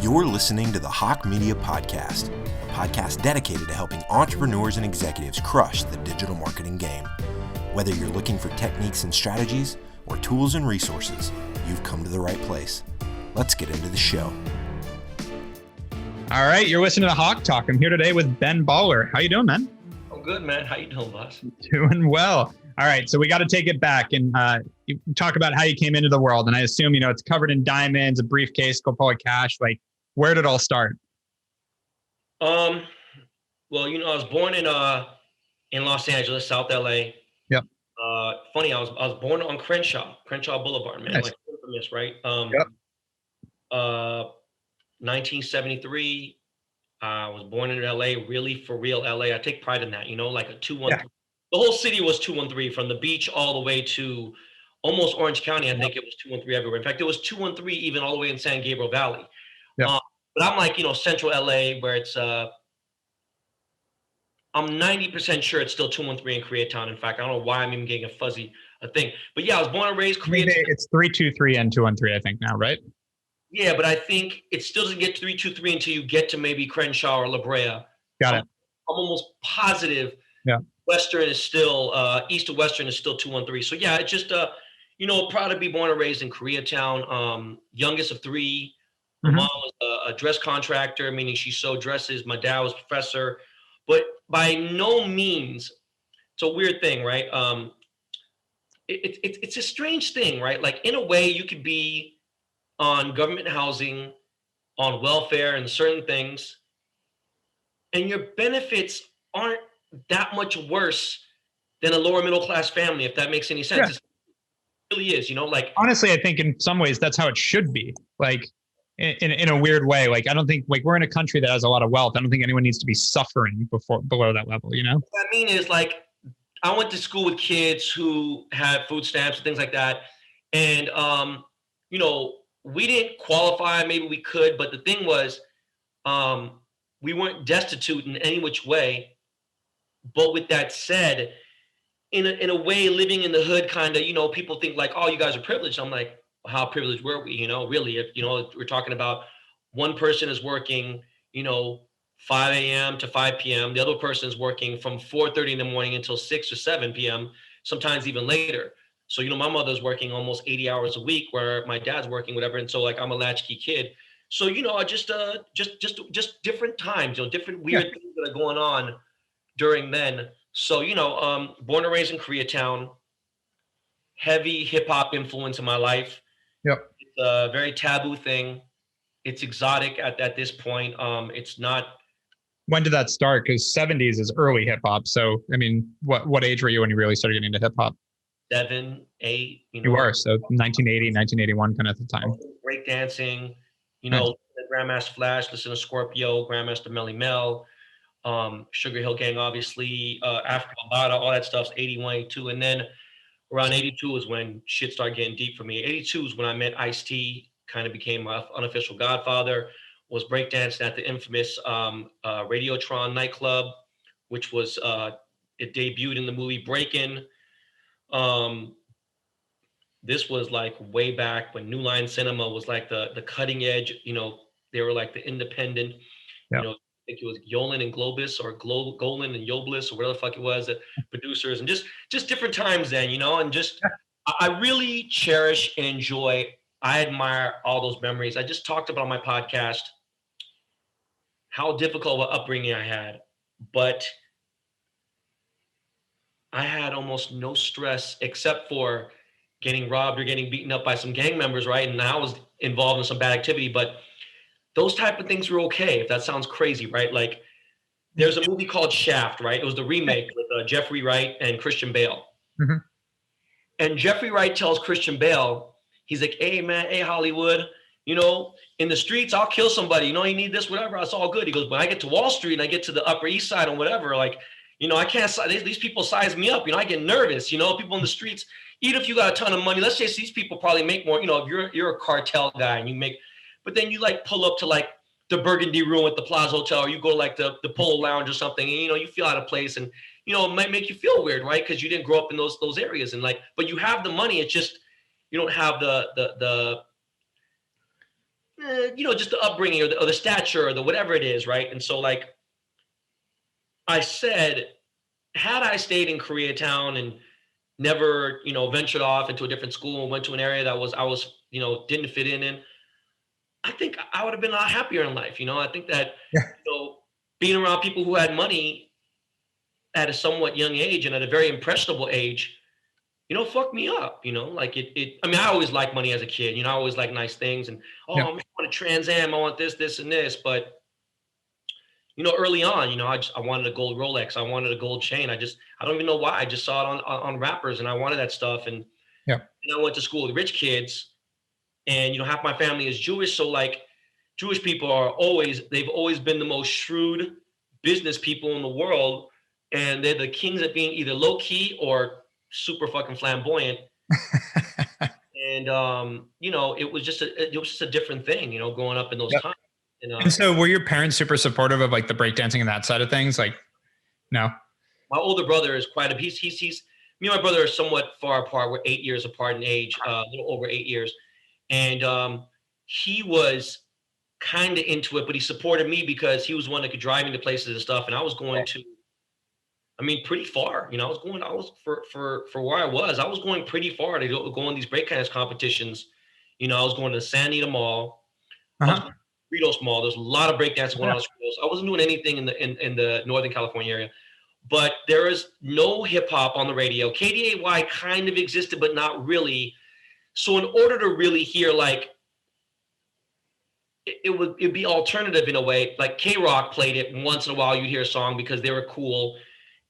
You're listening to the Hawke Media Podcast, a podcast dedicated to helping entrepreneurs and executives crush the digital marketing game. Whether you're looking for techniques and strategies or tools and resources, you've come to the right place. Let's get into the show. All right, you're listening to HawkeTalk. I'm here today with Ben Baller. How you doing, man? I'm good, man. How you doing, boss? Doing well. All right, so we got to take it back and you talk about how you came into the world. And I assume, it's covered in diamonds, a briefcase, go pull cash. Like, where did it all start? Well, I was born in Los Angeles, South LA. Yep. Funny, I was born on Crenshaw Boulevard, man. Nice. Like infamous, right? Yep. 1973. I was born in LA, really for real LA. I take pride in that, like a 213. Yeah. The whole city was 213 from the beach all the way to almost Orange County. I think it was 213 everywhere. In fact, it was 213 even all the way in San Gabriel Valley. Yeah. But I'm like, central LA where it's, I'm 90% sure it's still 213 in Koreatown. In fact, I don't know why I'm even getting a thing. But yeah, I was born and raised Koreatown. It's 323 and 213, I think now, right? Yeah, but I think it still doesn't get to 323 until you get to maybe Crenshaw or La Brea. Got it. I'm almost positive. Yeah. Western is still, east of Western is still 213. So yeah, it's just, proud to be born and raised in Koreatown. Youngest of three. My mom was a dress contractor, meaning she sewed dresses. My dad was a professor, but by no means, it's a weird thing, right? It's a strange thing, right? Like in a way you could be on government housing, on welfare and certain things, and your benefits aren't that much worse than a lower middle class family, if that makes any sense. Yeah. It really is, like honestly, I think in some ways that's how it should be. Like in a weird way. Like I don't think we're in a country that has a lot of wealth. I don't think anyone needs to be suffering below that level, What I mean is like I went to school with kids who had food stamps and things like that. And we didn't qualify, maybe we could, but the thing was we weren't destitute in any which way. But with that said, in a way, living in the hood, kind of, people think like, oh, you guys are privileged. I'm like, how privileged were we? Really, if we're talking about one person is working, 5 a.m. to 5 p.m. The other person is working from 4:30 in the morning until 6 or 7 p.m. Sometimes even later. So my mother's working almost 80 hours a week, where my dad's working whatever, and so like I'm a latchkey kid. So just different times, different weird things that are going on during then. So, born and raised in Koreatown, heavy hip hop influence in my life. Yep. It's a very taboo thing. It's exotic at this point. It's not. When did that start? Because 70s is early hip hop. So, I mean, what age were you when you really started getting into hip hop? 7, 8. You were. So 1980, 1981 kind of the time. Break dancing, Nice. Grandmaster Flash, listen to Scorpio, Grandmaster Melly Mel. Sugar Hill Gang, obviously, Africa Bambaataa, all that stuff's 81, 82. And then around 82 is when shit started getting deep for me. 82 is when I met Ice-T, kind of became my unofficial godfather, was breakdancing at the infamous Radiotron nightclub, which was, it debuted in the movie Breakin'. This was like way back when New Line Cinema was like the cutting edge, they were like the independent, yeah. I think it was Yolan and Globus or Golan and Yoblis or whatever the fuck it was, the producers, and just different times then, and just, I really cherish and enjoy, I admire all those memories. I just talked about on my podcast how difficult of an upbringing I had, but I had almost no stress except for getting robbed or getting beaten up by some gang members, right? And I was involved in some bad activity, but those type of things were okay, if that sounds crazy, right? Like there's a movie called Shaft, right? It was the remake with Jeffrey Wright and Christian Bale. Mm-hmm. And Jeffrey Wright tells Christian Bale, he's like, hey man, hey Hollywood, in the streets, I'll kill somebody, you need this, whatever, it's all good. He goes, when I get to Wall Street and I get to the Upper East Side or whatever, like, I can't, these people size me up, I get nervous, people in the streets, even if you got a ton of money, let's say these people probably make more, if you're a cartel guy and you make, but then you like pull up to like the Burgundy Room at the Plaza Hotel, or you go to like the Polo Lounge or something, and you feel out of place, and it might make you feel weird, right? Because you didn't grow up in those areas, and like, but you have the money, it's just you don't have the just the upbringing or the stature or the whatever it is, right? And so like I said, had I stayed in Koreatown and never, ventured off into a different school and went to an area that I was, didn't fit in, I think I would have been a lot happier in life. I think that, Yeah. Being around people who had money at a somewhat young age and at a very impressionable age, fucked me up, like I mean, I always liked money as a kid, I always liked nice things and, Yeah. I want a Trans Am, I want this and this. But, early on, I wanted a gold Rolex. I wanted a gold chain. I don't even know why. I just saw it on rappers and I wanted that stuff. And, Yeah. I went to school with rich kids and, half my family is Jewish. So like Jewish people they've always been the most shrewd business people in the world. And they're the kings at being either low key or super fucking flamboyant. And, it was just a different thing, growing up in those times. And so were your parents super supportive of like the breakdancing and that side of things? Like, no? My older brother is he's me and my brother are somewhat far apart. We're 8 years apart in age, a little over 8 years. And he was kind of into it, but he supported me because he was one that could drive me to places and stuff. And I was going to, pretty far, I was for where I was going pretty far to go on these breakdance competitions. I was going to San Anita Mall, Fritos Mall. There's a lot of breakdancing going on. I wasn't doing anything in the Northern California area, but there is no hip hop on the radio. KDAY kind of existed, but not really. So in order to really hear, like, it'd be alternative in a way. Like K-Rock played it once in a while. You'd hear a song because they were cool.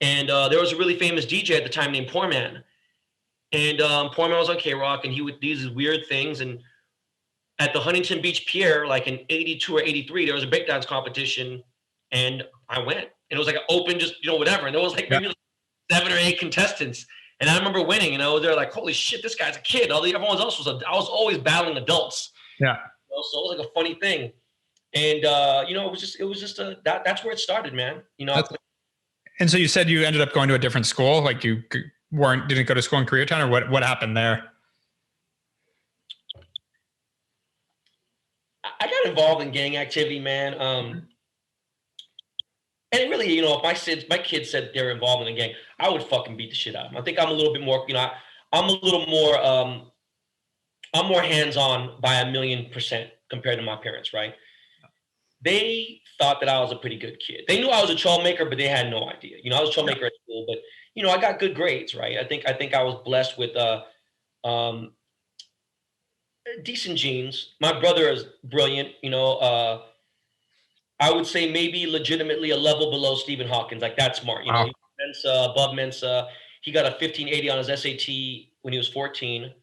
And there was a really famous DJ at the time named Poor Man. And Poor Man was on K-Rock and he would do these weird things. And at the Huntington Beach Pier, like in 82 or 83, there was a breakdance competition and I went. And it was like an open, just, whatever. And there was like maybe like 7 or 8 contestants. And I remember winning, and I was there like, holy shit, this guy's a kid. Everyone else I was always battling adults. Yeah. So it was like a funny thing. And, it was just that's where it started, man. And so you said you ended up going to a different school, like you didn't go to school in Koreatown, or what happened there? I got involved in gang activity, man. And it really, if my kids said they were involved in a gang, I would fucking beat the shit out of them. I think I'm a little bit more, I'm a little more, I'm more hands-on by 1,000,000% compared to my parents, right? They thought that I was a pretty good kid. They knew I was a troublemaker, but they had no idea. I was a troublemaker at school, but I got good grades, right? I think I was blessed with decent genes. My brother is brilliant. I would say maybe legitimately a level below Stephen Hawkins. Like that's smart. Wow. Mensa, above Mensa. He got a 1580 on his SAT when he was 14.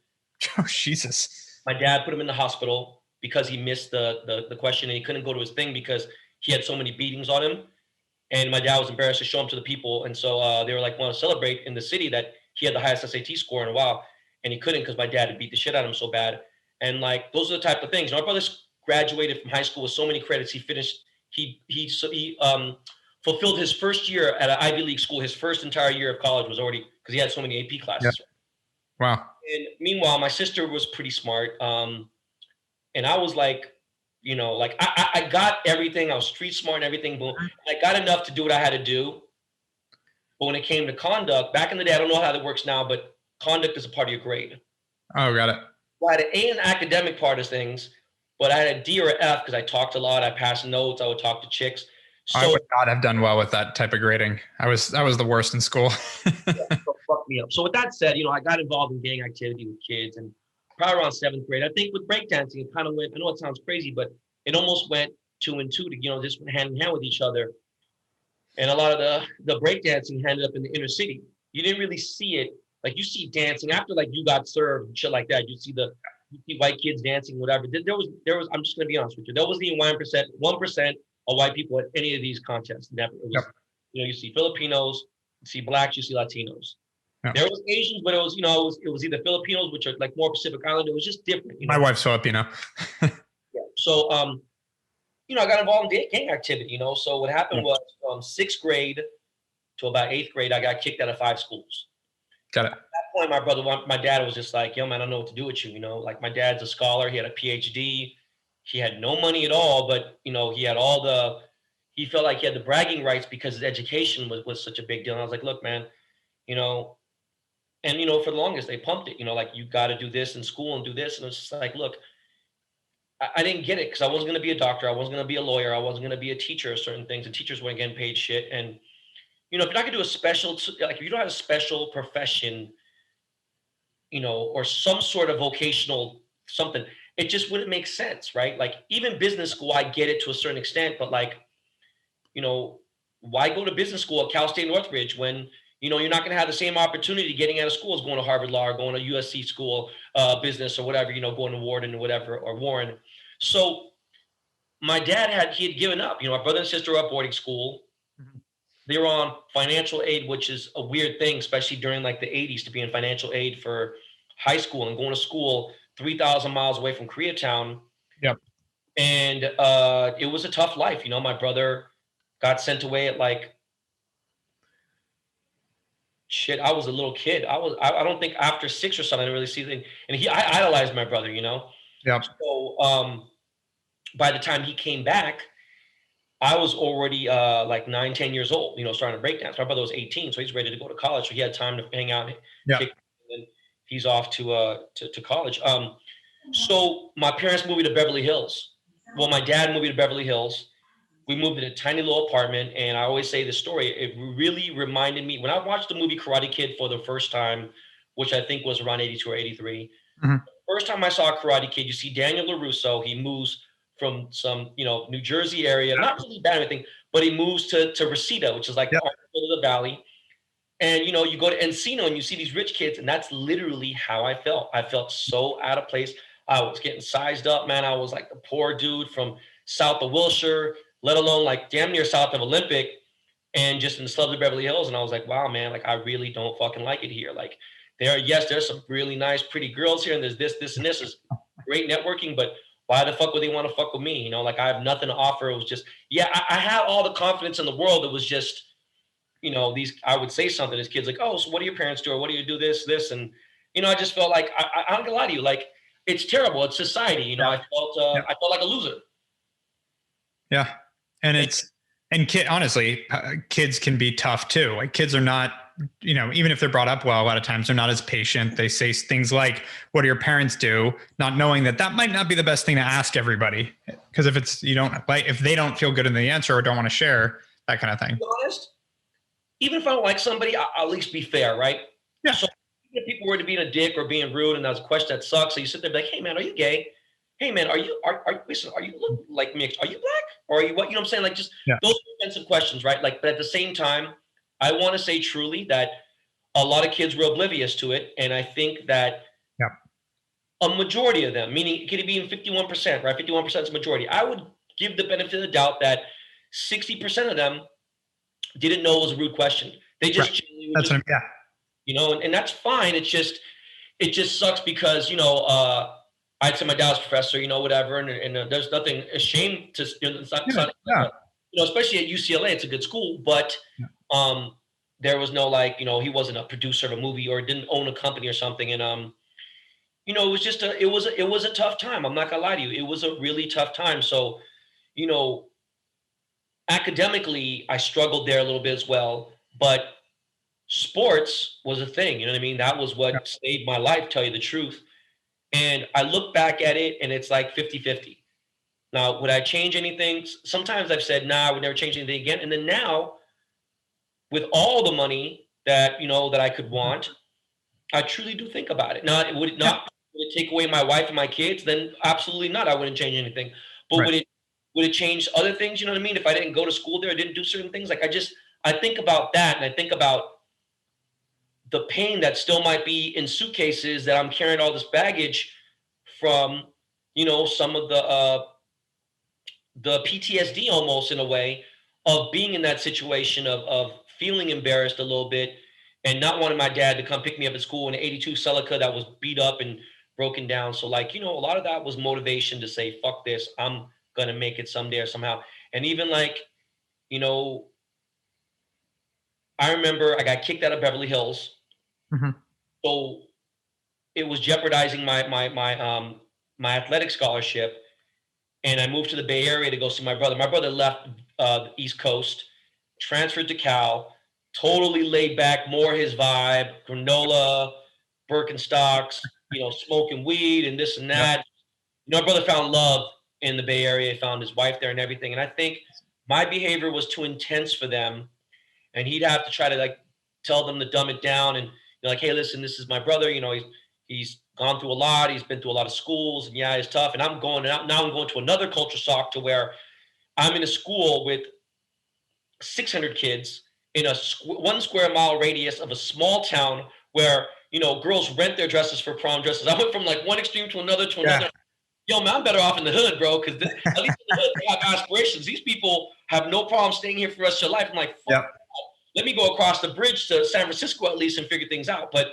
Oh, Jesus. My dad put him in the hospital because he missed the question and he couldn't go to his thing because he had so many beatings on him. And my dad was embarrassed to show him to the people. And so they were like, want to celebrate in the city that he had the highest SAT score in a while. And he couldn't because my dad had beat the shit out of him so bad. And like, those are the type of things. My brother graduated from high school with so many credits. He finished, he fulfilled his first year at an Ivy League school. His first entire year of college was already, because he had so many AP classes. Yeah. Wow. And meanwhile, my sister was pretty smart. And I was like, I got everything. I was street smart and everything. But I got enough to do what I had to do. But when it came to conduct, back in the day, I don't know how that works now, but conduct is a part of your grade. Oh, got it. Well, I had an A in the academic part of things, but I had a D or an F because I talked a lot. I passed notes. I would talk to chicks. So, I would not have done well with that type of grading. I was the worst in school. so fucked me up. So with that said, I got involved in gang activity with kids, and probably around 7th grade. I think with breakdancing, it kind of went. I know it sounds crazy, but it almost went 2 and 2 to just went hand in hand with each other. And a lot of the breakdancing ended up in the inner city. You didn't really see it. Like you see dancing after like you got served and shit like that. You see white kids dancing, whatever. There was. I'm just gonna be honest with you. There wasn't even 1% of white people at any of these contests. Never. It was, you see Filipinos, you see blacks, you see Latinos. Yep. There was Asians, but it was it was either Filipinos, which are like more Pacific Island. It was just different. My wife's Filipino. Yeah. So I got involved in gang activity. So what happened was from 6th grade to about 8th grade, I got kicked out of 5 schools. Got it. At that point, my dad was just like, yo, man, I don't know what to do with you. Like my dad's a scholar. He had a PhD. he had no money at all, but he had he felt like he had the bragging rights because his education was such a big deal. And I was like, look, man, you know, and for the longest they pumped it, like you got to do this in school and do this. And it's just like, look, I didn't get it because I wasn't going to be a doctor. I wasn't going to be a lawyer. I wasn't going to be a teacher of certain things. And teachers weren't getting paid shit. And, if you're not going to do a special, like if you don't have a special profession, or some sort of vocational something, it just wouldn't make sense, right? Like even business school, I get it to a certain extent, but like, why go to business school at Cal State Northridge when, you're not going to have the same opportunity getting out of school as going to Harvard Law or going to USC school, business or whatever, going to Wharton or whatever, or Warren. So my dad he had given up, my brother and sister were at boarding school. Mm-hmm. They were on financial aid, which is a weird thing, especially during like the 80s to be in financial aid for high school and going to school 3,000 miles away from Koreatown. Yep. And it was a tough life. My brother got sent away at like, shit, I was a little kid. I don't think after 6 or something, I didn't really see anything. And I idolized my brother, Yeah. So by the time he came back, I was already like 9-10 years old, starting to break dance. My brother was 18, so he's ready to go to college. So he had time to hang out. Yeah. And he's off to college. So my parents moved me to Beverly Hills. Well, my dad moved me to Beverly Hills. We moved in a tiny little apartment. And I always say the story. It really reminded me when I watched the movie Karate Kid for the first time, which I think was around 82 or 83. Mm-hmm. First time I saw Karate Kid, you see Daniel LaRusso. He moves from some, New Jersey area, not really bad or anything, but he moves to Reseda, which is like the valley. And, you go to Encino and you see these rich kids. And that's literally how I felt. I felt so out of place. I was getting sized up, man. I was like the poor dude from south of Wilshire, let alone like damn near south of Olympic, and just in the suburbs of Beverly Hills. And I was like, wow, man, like I really don't fucking like it here. Like there's some really nice, pretty girls here. And there's this, and this is great networking, but why the fuck would they want to fuck with me? Like I have nothing to offer. It was just, I had all the confidence in the world. It was just, I would say something as kids like, oh, so what do your parents do? Or what do you do this? And, I just felt like, I'm not gonna lie to you. Like, it's terrible. It's society. I felt like a loser. Yeah. And honestly, kids can be tough too. Like kids are not, even if they're brought up well, a lot of times they're not as patient. They say things like, what do your parents do? Not knowing that might not be the best thing to ask everybody. Because if they don't feel good in the answer or don't want to share, that kind of thing. To be honest, even if I don't like somebody, I'll at least be fair, right? Yeah. So if people were to be a dick or being rude and that's a question that sucks, so you sit there and be like, hey man, are you gay? Hey man, are you look like mixed? Are you black? Or are you what? You know what I'm saying? Like just those offensive questions, right? Like, but at the same time, I want to say truly that a lot of kids were oblivious to it. And I think that a majority of them, meaning it could be in 51%, right? 51% is a majority. I would give the benefit of the doubt that 60% of them didn't know it was a rude question. They just, and that's fine. It just sucks because, I'd say my dad's professor, whatever. And there's nothing ashamed to, especially at UCLA, it's a good school, but there was no he wasn't a producer of a movie or didn't own a company or something. And, it was just it was a tough time. I'm not gonna lie to you. It was a really tough time. So, academically, I struggled there a little bit as well, but sports was a thing. You know what I mean? That was what saved my life, tell you the truth. And I look back at it and it's like 50-50. Now, would I change anything? Sometimes I've said, nah, I would never change anything again. And then now, with all the money that, that I could want, I truly do think about it. Now, would it take away my wife and my kids? Then absolutely not. I wouldn't change anything. But would it change other things? You know what I mean? If I didn't go to school there, I didn't do certain things. Like I think about that, and I think about the pain that still might be in suitcases that I'm carrying all this baggage from, some of the PTSD almost in a way of being in that situation of feeling embarrassed a little bit and not wanting my dad to come pick me up at school in an 82 Celica that was beat up and broken down. So a lot of that was motivation to say, fuck this, I'm going to make it someday or somehow. And even I remember I got kicked out of Beverly Hills. Mm-hmm. So it was jeopardizing my athletic scholarship. and I moved to the Bay Area to go see my brother. My brother left the East Coast, transferred to Cal, totally laid back, more his vibe, granola, Birkenstocks, smoking weed and this and that. My brother found love in the Bay Area, found his wife there and everything. And I think my behavior was too intense for them. And he'd have to try to like tell them to dumb it down and like, hey, listen, this is my brother. He's gone through a lot. He's been through a lot of schools, and yeah, it's tough. And I'm going out now. I'm going to another culture shock to where I'm in a school with 600 kids in a 1 square mile radius of a small town where girls rent their dresses for prom dresses. I went from like one extreme to another to another. Yo, man, I'm better off in the hood, bro, because at least in the hood they have aspirations. These people have no problem staying here for the rest of their life. I'm like, fuck. Let me go across the bridge to San Francisco at least and figure things out. But,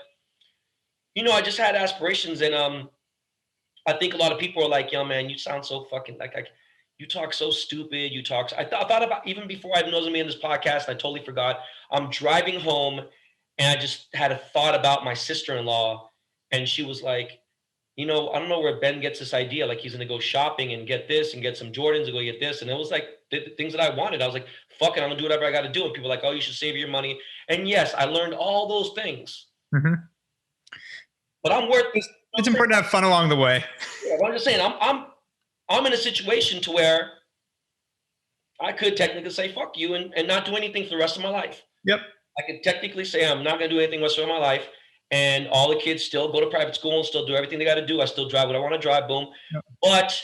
I just had aspirations. And I think a lot of people are like, yo, man, you sound so fucking like you talk so stupid. I thought about, even before I know me in this podcast, I totally forgot. I'm driving home and I just had a thought about my sister-in-law. And she was like, I don't know where Ben gets this idea. Like he's going to go shopping and get this and get some Jordans and go get this. And it was like the things that I wanted. I was like, fuck it, I'm going to do whatever I got to do. And people were like, oh, you should save your money. And yes, I learned all those things. Mm-hmm. But I'm worth this. It's important to have fun along the way. Yeah, but I'm just saying, I'm in a situation to where I could technically say, fuck you and not do anything for the rest of my life. Yep. I could technically say I'm not going to do anything the rest of my life. And all the kids still go to private school and still do everything they got to do. I still drive what I want to drive, boom. Yep. But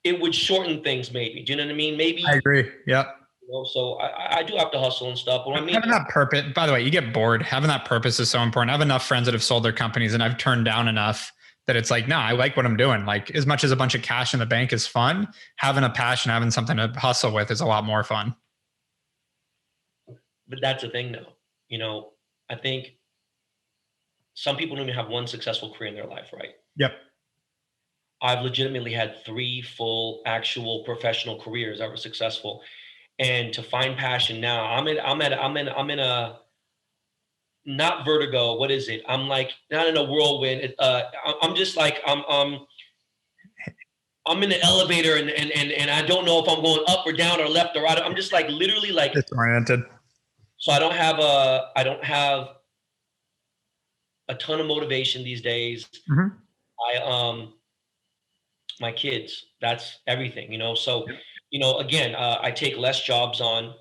it would shorten things maybe. Do you know what I mean? Maybe. I agree. Yep. So I do have to hustle and stuff. But having that purpose, by the way, you get bored. Having that purpose is so important. I have enough friends that have sold their companies and I've turned down enough that it's like, no, I like what I'm doing. Like as much as a bunch of cash in the bank is fun, having a passion, having something to hustle with is a lot more fun. But that's the thing though. I think some people don't even have one successful career in their life, right? Yep. I've legitimately had 3 full actual professional careers that were successful. And to find passion now, I'm in a not vertigo. What is it? I'm like not in a whirlwind. I'm just like I'm in the elevator and I don't know if I'm going up or down or left or right. I'm just like literally like disoriented. So I don't have a ton of motivation these days. Mm-hmm. My kids, that's everything, so again, I take less jobs on,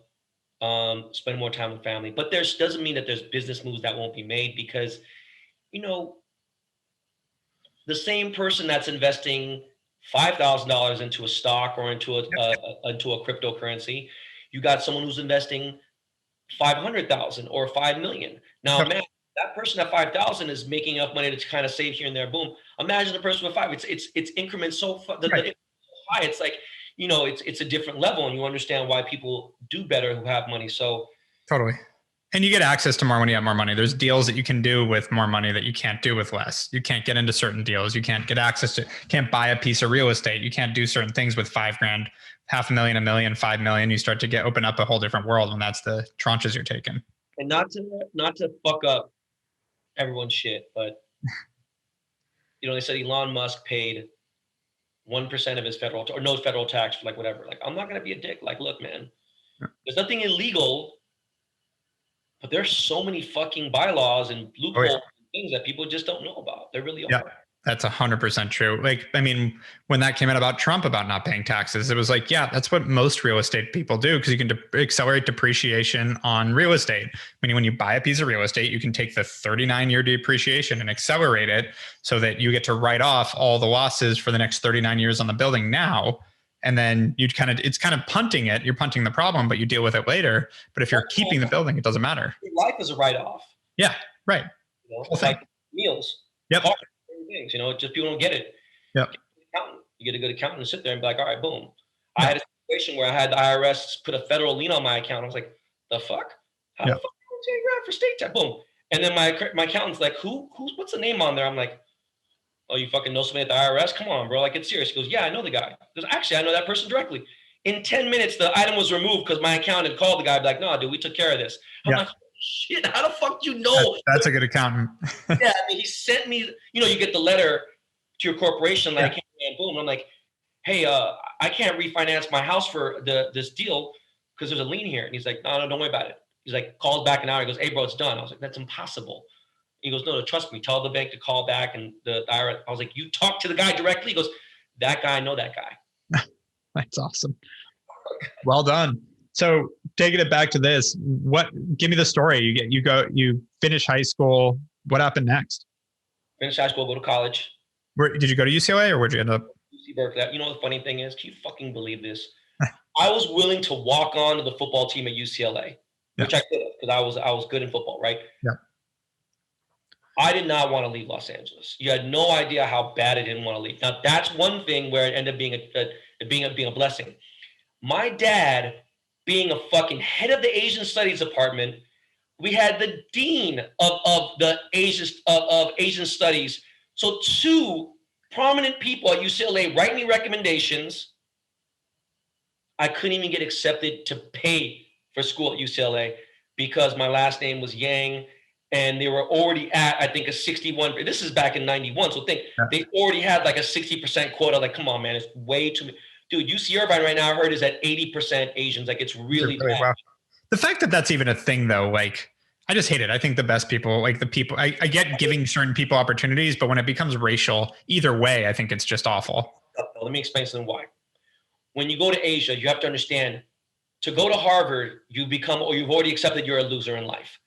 spend more time with family, but doesn't mean that there's business moves that won't be made because the same person that's investing $5,000 into a stock or into a cryptocurrency, you got someone who's investing 500,000 or 5 million. Now, man, that person at 5,000 is making enough money to kind of save here and there. Boom. Imagine the person with 5. It's increments so high. It's like, it's a different level, and you understand why people do better who have money. So totally. And you get access to more when you have more money. There's deals that you can do with more money that you can't do with less. You can't get into certain deals. You can't get access to, can't buy a piece of real estate. You can't do certain things with $5,000, $500,000, $1 million, 5 million. You start to open up a whole different world when that's the tranches you're taking. And not to fuck up everyone's shit, but they said Elon Musk paid 1% of his no federal tax for like whatever. Like, I'm not gonna be a dick. Like, look, man, there's nothing illegal, but there's so many fucking bylaws and loopholes and things that people just don't know about. There really are. Yeah. That's 100% true. Like, I mean, when that came out about Trump about not paying taxes, it was like, yeah, that's what most real estate people do because you can accelerate depreciation on real estate. Meaning when you buy a piece of real estate, you can take the 39-year depreciation and accelerate it so that you get to write off all the losses for the next 39 years on the building now. And then it's kind of punting it. You're punting the problem, but you deal with it later. But if you're keeping the building, it doesn't matter. Your life is a write-off. Yeah, right. Like meals. Yep. Things, just people don't get it. Yep. You get a good accountant and sit there and be like, all right, boom. Yep. I had a situation where I had the IRS put a federal lien on my account. I was like, the fuck? How the fuck do you $10,000 for state tax? Boom. And then my accountant's like, what's the name on there? I'm like, oh, you fucking know somebody at the IRS? Come on, bro. Like, it's serious. He goes, yeah, I know the guy. He goes, actually, I know that person directly. In 10 minutes, the item was removed because my accountant called the guy, like, no, dude, we took care of this. I'm like, shit, how the fuck do you know? That's a good accountant. Yeah, I mean, he sent me, you get the letter to your corporation, like, hey, man, boom. I'm like, hey, I can't refinance my house for this deal because there's a lien here. And he's like, no, don't worry about it. He's like, calls back an hour. He goes, hey, bro, it's done. I was like, that's impossible. He goes, no, trust me. Tell the bank to call back. And the IRS, I was like, you talk to the guy directly? He goes, that guy, I know that guy. That's awesome. Well done. So taking it back to this, give me the story. You finish high school. What happened next? Finish high school, go to college. Did you go to UCLA or where'd you end up? UC Berkeley. You know, the funny thing is, can you fucking believe this? I was willing to walk on to the football team at UCLA, which I could have, because I was good in football, right? Yeah. I did not want to leave Los Angeles. You had no idea how bad I didn't want to leave. Now, that's one thing where it ended up being a blessing. My dad, being a fucking head of the Asian Studies department, we had the dean of the Asian Studies. So 2 prominent people at UCLA write me recommendations. I couldn't even get accepted to pay for school at UCLA because my last name was Yang, and they were already at, I think, a 61. This is back in 91. So think, they already had like a 60% quota. Like, come on, man, it's way too much. Dude, UC Irvine right now, I heard, is at 80% Asians. Like, it's really bad. Wow. The fact that that's even a thing, though, like, I just hate it. I think the best people, like the people, I get giving certain people opportunities, but when it becomes racial, either way, I think it's just awful. Let me explain something why. When you go to Asia, you have to understand, to go to Harvard, you've already accepted you're a loser in life.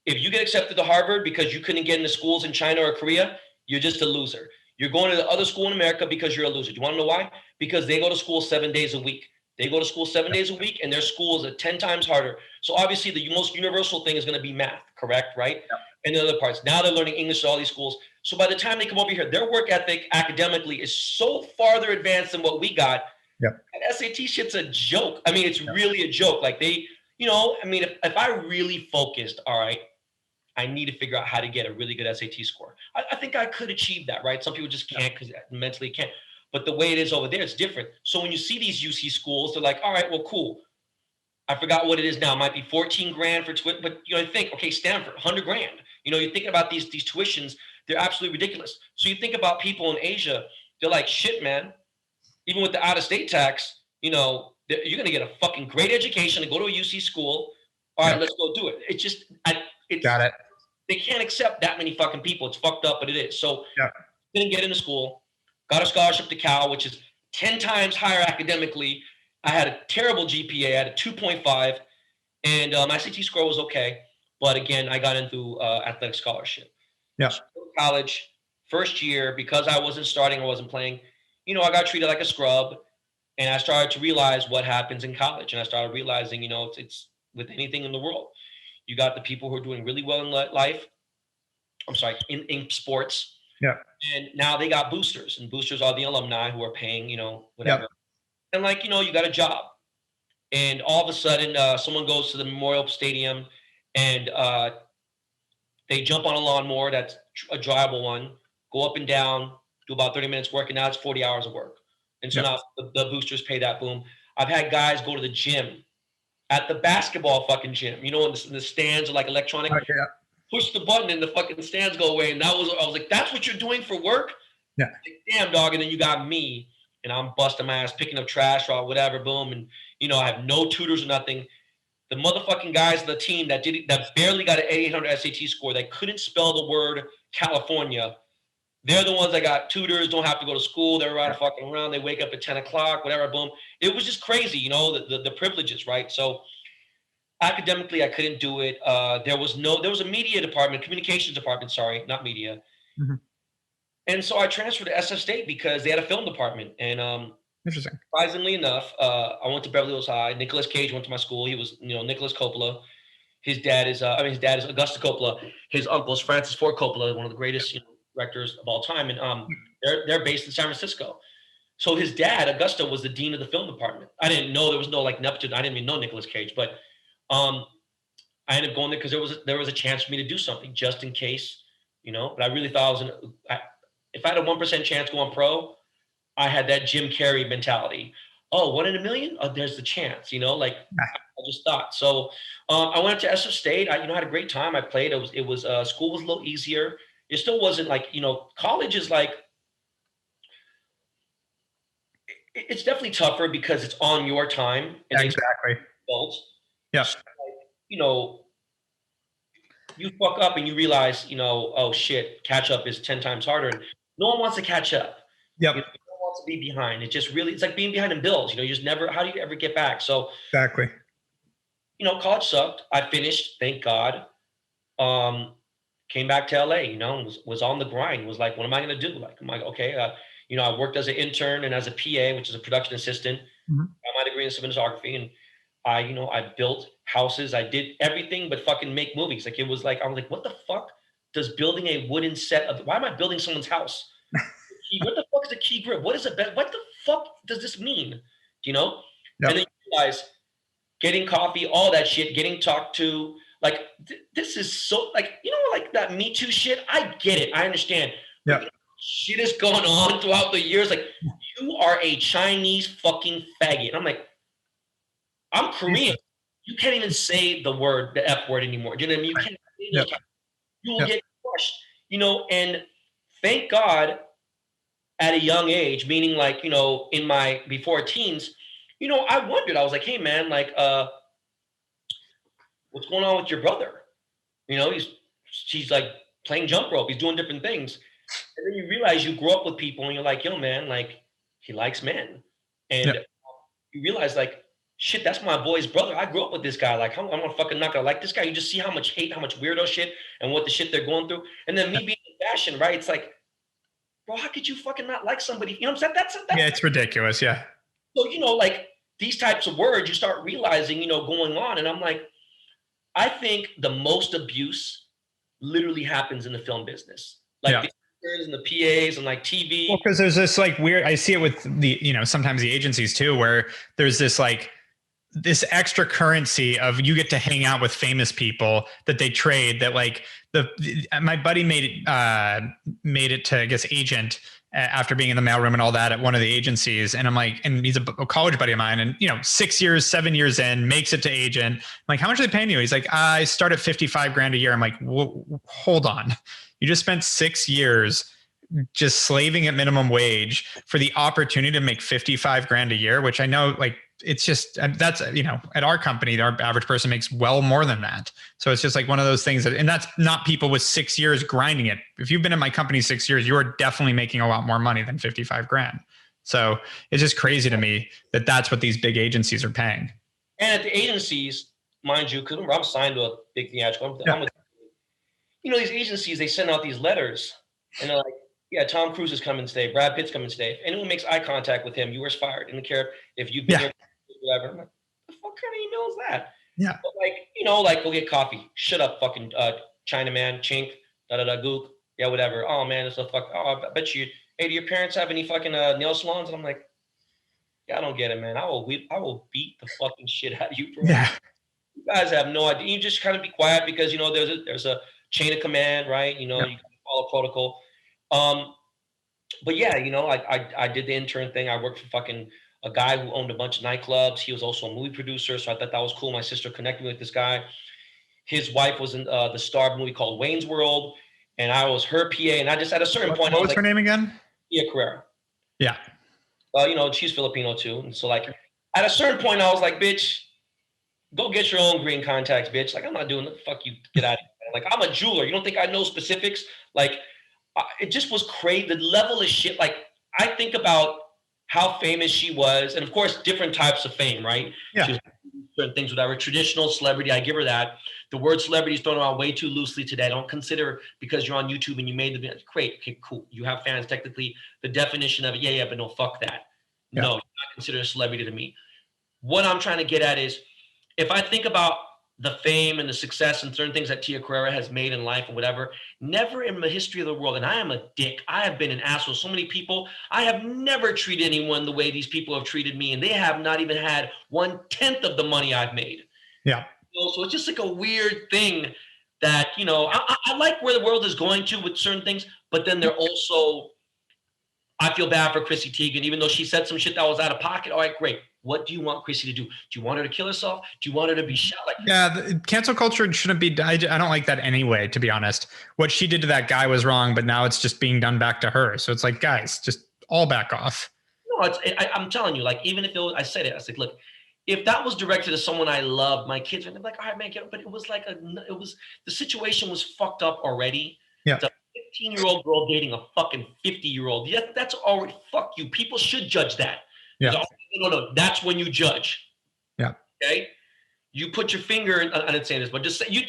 If you get accepted to Harvard because you couldn't get into schools in China or Korea, you're just a loser. You're going to the other school in America because you're a loser. Do you want to know why? Because they go to school 7 days a week. They go to school 7 days a week, and their school is 10 times harder. So obviously the most universal thing is going to be math, correct, right? Yeah. And the other parts. Now they're learning English at all these schools. So by the time they come over here, their work ethic academically is so farther advanced than what we got. Yep. And SAT shit's a joke. I mean, it's really a joke. Like if I really focused, all right, I need to figure out how to get a really good SAT score. I think I could achieve that, right? Some people just can't because mentally can't. But the way it is over there, it's different. So when you see these UC schools, they're like, all right, well, cool. I forgot what it is now. It might be 14 grand for tuition, but you think, okay, Stanford, 100 grand. You're thinking about these tuitions, they're absolutely ridiculous. So you think about people in Asia, they're like, shit, man. Even with the out-of-state tax, you're going to get a fucking great education and go to a UC school. All right, let's go do it. It's just, got it. They can't accept that many fucking people. It's fucked up, but it is. So didn't get into school, got a scholarship to Cal, which is 10 times higher academically. I had a terrible GPA. I had a 2.5, and my SAT score was okay. But again, I got into athletic scholarship. Yeah. So college, first year, because I wasn't starting, I wasn't playing, I got treated like a scrub, and I started to realize what happens in college. And I started realizing, it's with anything in the world. You got the people who are doing really well in life. I'm sorry, in sports. Yeah. And now they got boosters, and boosters are the alumni who are paying, whatever. Yep. And you got a job, and all of a sudden someone goes to the Memorial Stadium and they jump on a lawnmower that's a drivable one, go up and down, do about 30 minutes work, and now it's 40 hours of work. And so now the boosters pay that boom. I've had guys go to the gym, at the basketball fucking gym, in the stands are like electronic. Push the button and the fucking stands go away. And I was like, that's what you're doing for work? Yeah. Like, damn, dog. And then you got me, and I'm busting my ass, picking up trash or whatever, boom. And, I have no tutors or nothing. The motherfucking guys on the team that barely got an 800 SAT score, that couldn't spell the word California, they're the ones that got tutors, don't have to go to school. They're around fucking around. They wake up at 10 o'clock, whatever, boom. It was just crazy, the privileges, right? So academically, I couldn't do it. There was a media department, communications department, sorry, not media. Mm-hmm. And so I transferred to SF State because they had a film department. And interesting. Surprisingly enough, I went to Beverly Hills High. Nicolas Cage went to my school. He was, Nicholas Coppola. His dad is Augusta Coppola. His uncle is Francis Ford Coppola, one of the greatest directors of all time. And they're based in San Francisco. So his dad, Augusta, was the dean of the film department. I didn't know there was no nepotism. I didn't even know Nicolas Cage, but I ended up going there because there was a chance for me to do something just in case, But I really thought if I had a 1% chance going pro, I had that Jim Carrey mentality. Oh, 1 in a million? Oh, there's the chance, I just thought. So I went up to SF State. I had a great time. I played. It was school was a little easier. It still wasn't college is like, it's definitely tougher because it's on your time. And exactly. Adults. Yeah. So, you know, you fuck up and you realize, you know, oh shit, catch up is 10 times harder. And no one wants to catch up. Yep. You know, no one wants to be behind. It just really, it's like being behind in bills. You know, you just never, how do you ever get back? So, exactly. you know, college sucked. I finished, thank God. Came back to LA, you know, was on the grind, was like, what am I going to do? Like, I'm like, okay, you know, I worked as an intern and as a PA, which is a production assistant. Mm-hmm. Got my degree in cinematography, and I built houses. I did everything but fucking make movies. Like, it was like, I was like, what the fuck does building a wooden set of, why am I building someone's house? What the fuck is a key grip? What is it? What the fuck does this mean? You know? Yep. And then you realize getting coffee, all that shit, getting talked to, like, this is so, like, you know, like that Me Too shit. I get it. I understand. Yeah. Like, shit is going on throughout the years. Like, you are a Chinese fucking faggot. And I'm like, I'm Korean. You can't even say the word, the F word anymore. Do you know what I mean? You can't say yep. You will get crushed, you know, and thank God at a young age, meaning like, you know, in my before teens, you know, I wondered, I was like, hey man, like, what's going on with your brother? You know, he's like playing jump rope. He's doing different things. And then you realize you grow up with people and you're like, yo, man, like, he likes men. And you realize, like, shit, that's my boy's brother. I grew up with this guy. Like, I'm fucking not gonna like this guy. You just see how much hate, how much weirdo shit and what the shit they're going through. And then me being in fashion, right? It's like, bro, how could you fucking not like somebody? You know what I'm saying? That's yeah, it's ridiculous. Yeah. So, you know, like these types of words, you start realizing, you know, going on. And I'm like, I think the most abuse literally happens in the film business. Like the actors and the PAs and like TV. Well, because there's this like weird, I see it with the, you know, sometimes the agencies too, where there's this like, this extra currency of you get to hang out with famous people that they trade, that like my buddy made it to, I guess, agent after being in the mailroom and all that at one of the agencies. And I'm like, and he's a college buddy of mine, and, you know, 7 years in, makes it to agent. I'm like, how much are they paying you? He's like, I start at 55 grand a year. I'm like, hold on. You just spent 6 years just slaving at minimum wage for the opportunity to make 55 grand a year, which I know, like, it's just, that's, you know, at our company, our average person makes well more than that. So it's just like one of those things that, and that's not people with 6 years grinding it. If you've been in my company 6 years, you are definitely making a lot more money than 55 grand. So it's just crazy to me that that's what these big agencies are paying. And at the agencies, mind you, because I'm signed to a big theatrical, you know, these agencies, they send out these letters and they're like, yeah, Tom Cruise is coming today. Brad Pitt's coming today. If anyone makes eye contact with him, you are fired. I don't care if you've been here, whatever. I'm like, the fuck kind of email is that? Yeah. But like, you know, like, go get coffee. Shut up, fucking Chinaman, chink, gook. Yeah, whatever. Oh man, it's a fuck. Oh, I bet you. Hey, do your parents have any fucking nail salons? And I'm like, yeah, I don't get it, man. I will beat the fucking shit out of you, bro. Yeah. You guys have no idea. You just kind of be quiet because, you know, there's a chain of command, right? You know, you follow protocol. But yeah, you know, I did the intern thing. I worked for fucking a guy who owned a bunch of nightclubs. He was also a movie producer, so I thought that was cool. My sister connected me with this guy. His wife was in the star of a movie called Wayne's World, and I was her PA. And I just, at a certain point, what was her name again? Tia Carrera. Yeah. You know, she's Filipino too, and so like, at a certain point, I was like, bitch, go get your own green contacts, bitch. Like, I'm not doing it. Fuck you. Get out of here. Like, I'm a jeweler. You don't think I know specifics? Like, it just was crazy. The level of shit. Like, I think about how famous she was, and of course, different types of fame, right? Yeah. She was certain things, whatever. Traditional celebrity, I give her that. The word celebrity is thrown around way too loosely today. I don't consider, because you're on YouTube and you made the video. Great, okay, cool. You have fans. Technically, the definition of it, yeah, but no, fuck that. No, you're not considered a celebrity to me. What I'm trying to get at is, if I think about the fame and the success and certain things that Tia Carrera has made in life or whatever, never in the history of the world, and I am a dick, I have been an asshole. So many people, I have never treated anyone the way these people have treated me, and they have not even had 1/10 of the money I've made. Yeah. So it's just like a weird thing that, you know, I like where the world is going to with certain things, but then they're also, I feel bad for Chrissy Teigen, even though she said some shit that was out of pocket. All right, great. What do you want Chrissy to do? Do you want her to kill herself? Do you want her to be shot? Like, yeah, cancel culture shouldn't be. I don't like that anyway, to be honest. What she did to that guy was wrong, but now it's just being done back to her. So it's like, guys, just all back off. No, I'm telling you, like, even if it was, I said it, I said, look, if that was directed to someone I love, my kids would be like, all right, man, get up. But it was like the situation was fucked up already. Yeah. The 15-year-old girl dating a fucking 50-year-old. Yeah, that's already, fuck you. People should judge that. Yeah. Like, no, that's when you judge. Yeah. Okay. You put your finger in, I didn't say this, but just say you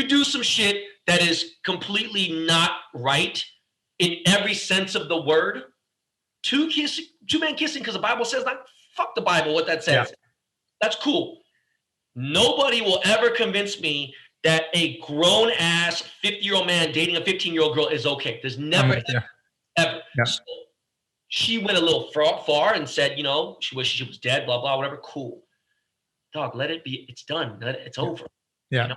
do some shit that is completely not right in every sense of the word. Two men kissing because the Bible says that. Fuck the Bible, what that says. Yeah. That's cool. Nobody will ever convince me that a grown ass 50-year-old man dating a 15-year-old girl is okay. There's never, ever. Yeah. So she went a little far and said, you know, she wishes she was dead, blah, blah, whatever. Cool. Dog, let it be. It's done. It's over. Yeah. You know?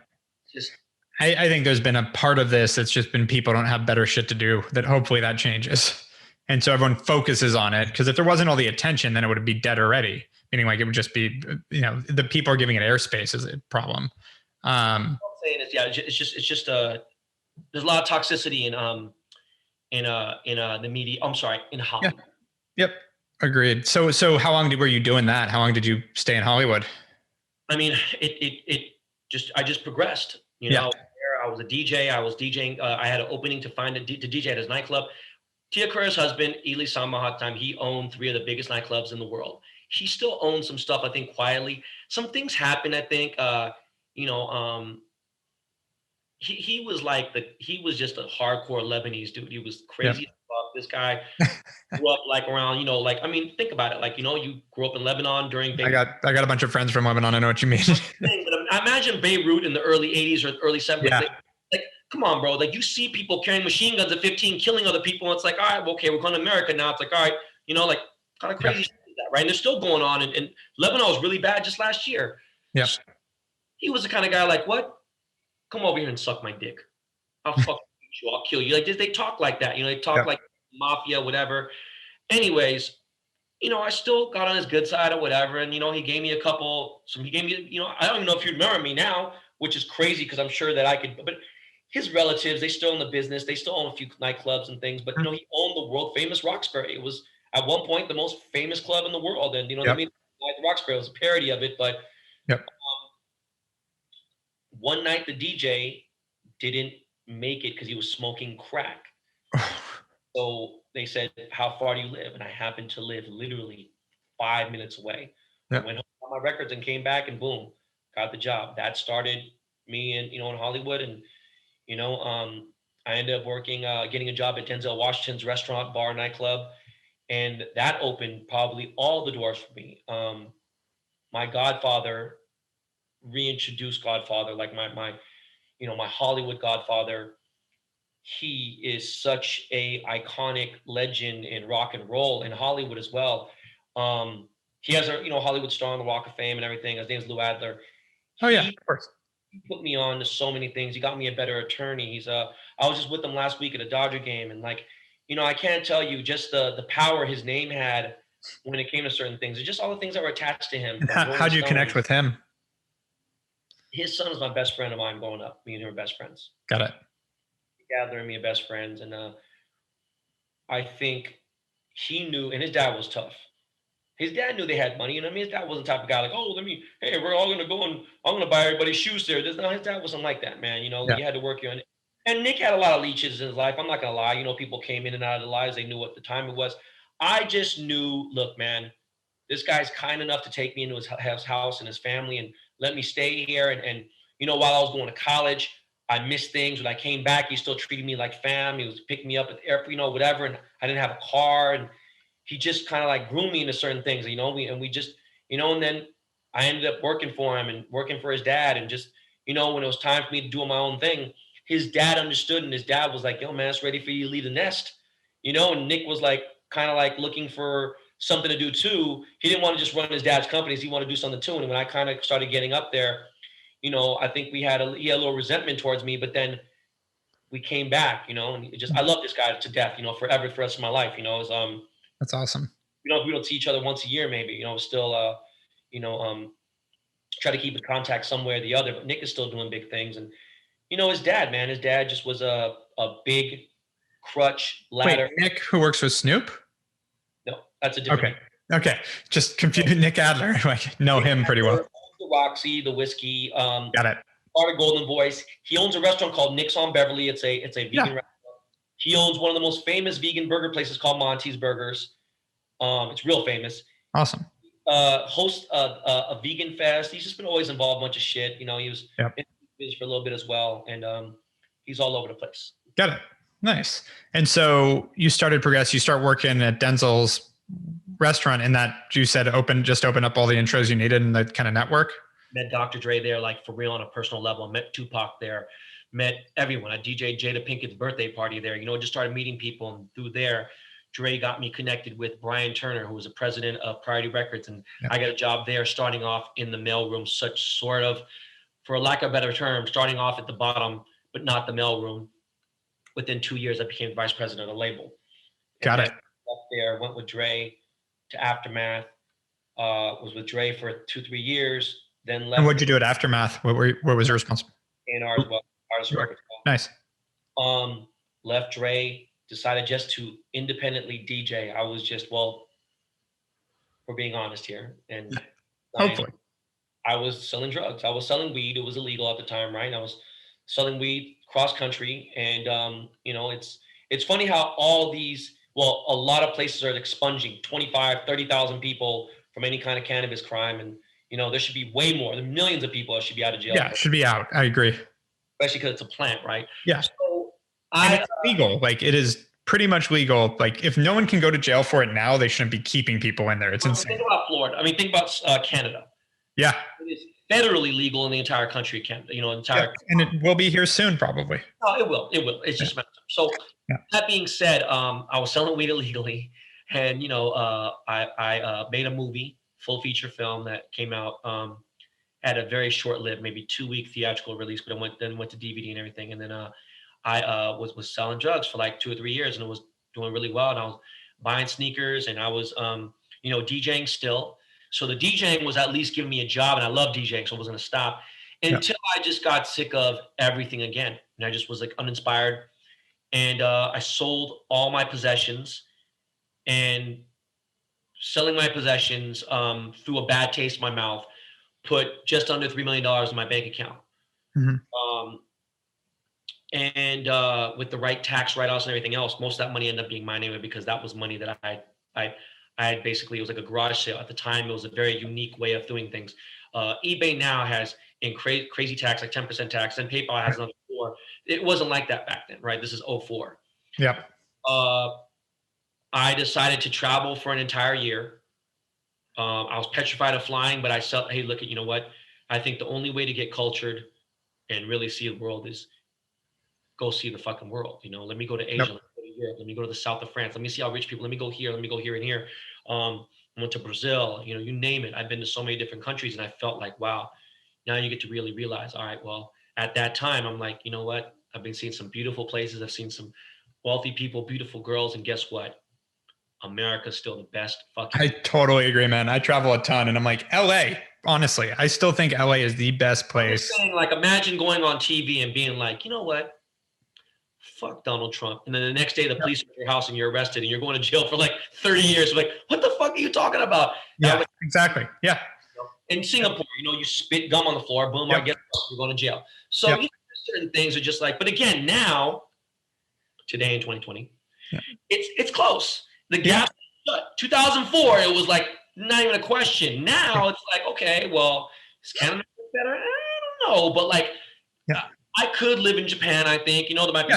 Just. I think there's been a part of this. It's just been people don't have better shit to do, that hopefully that changes. And so everyone focuses on it, because if there wasn't all the attention, then it would be dead already. Meaning, like, it would just be, you know, the people are giving it airspace is a problem. What I'm saying is, yeah, it's just there's a lot of toxicity in the media. I'm sorry, in Hollywood. Yeah. Yep, agreed. So how long were you doing that? How long did you stay in Hollywood? I mean, I just progressed. You know, I was a DJ. I was DJing. I had an opening to DJ at his nightclub. Tia Curry's husband, Eli Samahat, he owned 3 of the biggest nightclubs in the world. He still owns some stuff, I think, quietly. Some things happened, I think. He was just a hardcore Lebanese dude. He was crazy as fuck. This guy grew up like around, you know, like, I mean, think about it. Like, you know, you grew up in Lebanon during Beirut. I got a bunch of friends from Lebanon. I know what you mean. But I imagine Beirut in the early 80s or early 70s. Yeah. Like, come on, bro. Like, you see people carrying machine guns at 15, killing other people. And it's like, all right, well, okay, we're going to America now. It's like, all right, you know, like, kind of crazy shit like that, right? And they're still going on. And Lebanon was really bad just last year. Yeah. So he was the kind of guy like, what? Come over here and suck my dick. I'll fucking you. I'll kill you. Like, they talk like that. You know, they talk like mafia, whatever. Anyways, you know, I still got on his good side or whatever. And, you know, he gave me, you know, I don't even know if you remember me now, which is crazy because I'm sure that I could, but his relatives, they still own the business. They still own a few nightclubs and things, but, you know, he owned the world famous Roxbury. It was at one point the most famous club in the world. And, you know what I mean? Like Roxbury was a parody of it, but one night the DJ didn't make it because he was smoking crack. So they said, how far do you live? And I happened to live literally 5 minutes away. I went home on my records and came back and boom, got the job. That started me in Hollywood. And, you know, I ended up working, getting a job at Denzel Washington's restaurant, bar, nightclub. And that opened probably all the doors for me. My godfather reintroduced Godfather, like my Hollywood godfather. He is such a iconic legend in rock and roll in Hollywood as well. He has a, Hollywood star on the Walk of Fame and everything. His name's Lou Adler. Oh yeah, of course. He put me on to so many things. He got me a better attorney. I was just with him last week at a Dodger game, and like, I can't tell you just the power his name had when it came to certain things. It's just all the things that were attached to him. How'd you connect with him? His son is my best friend of mine growing up. Me and him are best friends. Got it. Gathering me best friends, and I think he knew, and his dad was tough. His dad knew they had money, and I mean, his dad wasn't the type of guy like, oh, hey, we're all gonna go and I'm gonna buy everybody's shoes there. No, his dad wasn't like that, man. You had to work your own. And Nick had a lot of leeches in his life. I'm not gonna lie. People came in and out of the lives. They knew what the time it was. I just knew, look, man, this guy's kind enough to take me into his house and his family and let me stay here. And while I was going to college, I missed things. When I came back, he still treated me like fam. He was picking me up at the airport, whatever. And I didn't have a car. And he just kind of like groomed me into certain things, we just, and then I ended up working for him and working for his dad. And just, when it was time for me to do my own thing, his dad understood. And his dad was like, yo, man, it's ready for you to leave the nest, and Nick was like, kind of like looking for something to do too. He didn't want to just run his dad's companies. He wanted to do something too. And when I kind of started getting up there, I think he had a little resentment towards me, but then we came back, and I love this guy to death, forever, for the rest of my life, That's awesome. We don't see each other once a year, maybe, still, try to keep in contact some way or the other, but Nick is still doing big things. And, his dad just was a big crutch ladder. Wait, Nick, who works with Snoop? No, That's a different. Okay. Just confused. Nick Adler. Like, know him pretty well. The Roxy, the whiskey. Got it. Part of Golden Voice. He owns a restaurant called Nick's on Beverly. It's a vegan restaurant. He owns one of the most famous vegan burger places called Monty's Burgers. It's real famous. Awesome. Hosts a vegan fest. He's just been always involved in a bunch of shit. You know, he was in business for a little bit as well, and he's all over the place. Got it. Nice. And so you started Progress. You start working at Denzel's restaurant, and that you said open up all the intros you needed in the kind of network. Met Dr. Dre there, like for real on a personal level. I met Tupac there. Met everyone. I DJ'd Jada Pinkett's birthday party there. You know, just started meeting people, and through there, Dre got me connected with Brian Turner, who was the president of Priority Records, and I got a job there, starting off in the mailroom, such sort of, for lack of a better term, starting off at the bottom, but not the mailroom. Within 2 years, I became vice president of the label. Got it. Up there, went with Dre to Aftermath. Was with Dre for 2-3 years. Then left. And what'd you do at Aftermath? What was your responsibility? A&R as well. Artist records. Nice. Left Dre. Decided just to independently DJ. I was just, well, we're being honest here. And hopefully. I was selling drugs. I was selling weed. It was illegal at the time, right? I was selling weed cross country. And, you know, it's funny how all these, well, a lot of places are expunging 25, 30,000 people from any kind of cannabis crime. And, you know, there should be way more. There millions of people that should be out of jail. Yeah, should be out. I agree. Especially because it's a plant, right? Yeah. So, and it's legal. Like, it is pretty much legal. Like, if no one can go to jail for it now, they shouldn't be keeping people in there. It's insane. Think about Florida. I mean, think about Canada. Yeah. It is federally legal in the entire country of Canada. You know, and it will be here soon, probably. No, it will. It will. It's just a matter of time. So that being said, I was selling weed illegally, and you know, I made a movie, full feature film that came out. Had a very short-lived, maybe 2-week theatrical release, but it went to DVD and everything, and then I was selling drugs for like 2 or 3 years, and it was doing really well. And I was buying sneakers, and I was, you know, DJing still. So the DJing was at least giving me a job, and I love DJing, so I wasn't gonna stop until I just got sick of everything again, and I just was like uninspired. And I sold all my possessions, and selling my possessions through a bad taste in my mouth, put just under $3 million in my bank account. Mm-hmm. And with the right tax write-offs and everything else, most of that money ended up being mine anyway, because that was money that I had basically, it was like a garage sale. At the time, it was a very unique way of doing things. eBay now has crazy tax, like 10% tax, and PayPal has another 4%. It wasn't like that back then, right? This is 2004. Yeah. I decided to travel for an entire year. I was petrified of flying, but I said, hey, look, you know what? I think the only way to get cultured and really see the world is go see the fucking world. You know, let me go to Asia, let me go to Europe, let me go to the south of France, let me see how rich people, let me go here and here. I went to Brazil, you know, you name it. I've been to so many different countries, and I felt like, wow, now you get to really realize, all right, well, at that time, I'm like, you know what? I've been seeing some beautiful places. I've seen some wealthy people, beautiful girls, and guess what? America's still the best fucking. I totally agree, man. I travel a ton, and I'm like, LA, honestly, I still think LA is the best place. I'm saying, like, imagine going on TV and being like, you know what? Fuck Donald Trump. And then the next day, the police are at your house and you're arrested and you're going to jail for like 30 years. Like, what the fuck are you talking about? Yeah, exactly. Yeah. In Singapore, you know, you spit gum on the floor, boom, I get you're going to jail. So you know, certain things are just like, but again, now, today in 2020, it's close. The gap, 2004, it was like not even a question. Now it's like, okay, well, is Canada better? I don't know, but like, I could live in Japan. I think, you know, there might be.